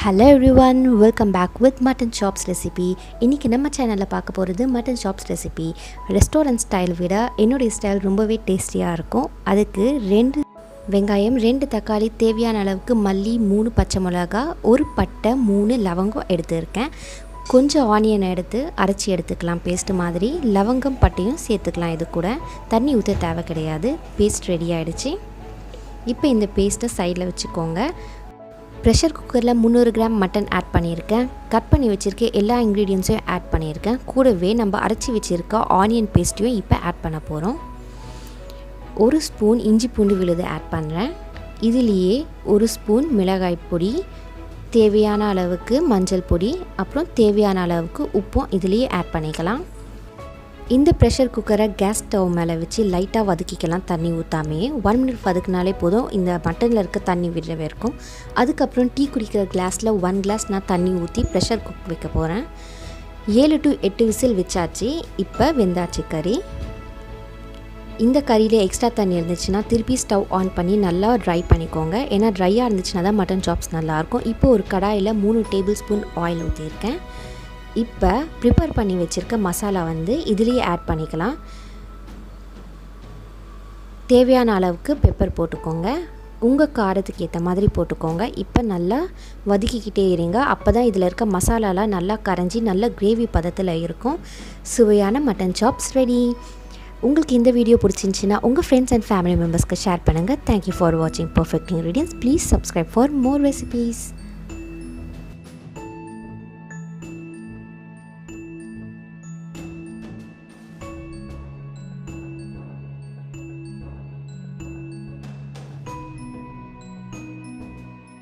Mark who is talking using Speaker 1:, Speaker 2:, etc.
Speaker 1: Hello everyone, welcome back with Mutton Chops recipe. இன்னைக்கு நம்ம சேனல்ல பார்க்க போறது Mutton Chops recipe. Restaurant style விட என்னோட ஸ்டைல் ரொம்பவே டேஸ்டியா இருக்கும். அதுக்கு 2 வெங்காயம், 2 தக்காளி, தேவையான அளவுக்கு மல்லி, 3 பச்சை மிளகாய், ஒரு பட்டை, 3 லவங்கம் எடுத்துர்க்கேன். கொஞ்சம் ஆனியன் எடுத்து அரைச்சி எடுத்துக்கலாம் பேஸ்ட் மாதிரி. லவங்கம் பட்டையும் சேர்த்துக்கலாம். இது கூட தண்ணி ஊற்ற தேவை கிடையாது. பேஸ்ட் ரெடி ஆயிடுச்சு. இப்போ இந்த பேஸ்ட்டை சைடில் வச்சுக்கோங்க. ப்ரெஷர் குக்கரில் 300 கிராம் மட்டன் ஆட் பண்ணியிருக்கேன். கட் பண்ணி வச்சுருக்க எல்லா இன்க்ரீடியன்ஸையும் ஆட் பண்ணியிருக்கேன். கூடவே நம்ம அரைச்சி வச்சுருக்க ஆனியன் பேஸ்ட்டையும் இப்போ ஆட் பண்ண போகிறோம். 1 ஸ்பூன் இஞ்சி பூண்டு விழுது ஆட் பண்ணுறேன். இதுலேயே 1 ஸ்பூன் மிளகாய் பொடி, தேவையான அளவுக்கு மஞ்சள் பொடி, அப்புறம் தேவையான அளவுக்கு உப்பும் இதுலேயே ஆட் பண்ணிக்கலாம். இந்த ப்ரெஷர் குக்கரை கேஸ் ஸ்டவ் மேலே வச்சு லைட்டாக வதக்கிக்கலாம். தண்ணி ஊற்றாமையே 1 மினிட் வதக்குனாலே போதும். இந்த மட்டனில் இருக்க தண்ணி விடவே இருக்கும். அதுக்கப்புறம் டீ குடிக்கிற கிளாஸில் 1 கிளாஸ் நான் தண்ணி ஊற்றி ப்ரெஷர் குக் வைக்க போகிறேன். 7 to 8 விசில் வச்சாச்சு. இப்போ வெந்தாச்சு கறி. இந்த கறியில் எக்ஸ்ட்ரா தண்ணி இருந்துச்சுன்னா திருப்பி ஸ்டவ் ஆன் பண்ணி நல்லா ட்ரை பண்ணிக்கோங்க. ஏன்னா ட்ரையாக இருந்துச்சுன்னா தான் மட்டன் சாப்ஸ் நல்லாயிருக்கும். இப்போ ஒரு கடாயில் 3 டேபிள் ஸ்பூன் ஆயில் ஊற்றியிருக்கேன். இப்போ ப்ரிப்பேர் பண்ணி வச்சுருக்க மசாலா இதுலேயே ஆட் பண்ணிக்கலாம். தேவையான அளவுக்கு பெப்பர் போட்டுக்கோங்க. உங்கள் காரத்துக்கு ஏற்ற மாதிரி போட்டுக்கோங்க. இப்போ நல்லா வதக்கிக்கிட்டே இருங்க. அப்போ தான் இதில் இருக்க மசாலாலாம் நல்லா கரைஞ்சி நல்ல கிரேவி பதத்தில் இருக்கும். சுவையான மட்டன் சாப்ஸ் ரெடி. உங்களுக்கு இந்த வீடியோ பிடிச்சிருந்துச்சின்னா உங்கள் ஃப்ரெண்ட்ஸ் அண்ட் ஃபேமிலி மெம்பர்ஸ்க்கு ஷேர் பண்ணுங்கள். தேங்க்யூ ஃபார் வாட்சிங் perfect ingredients. Please subscribe for more recipes.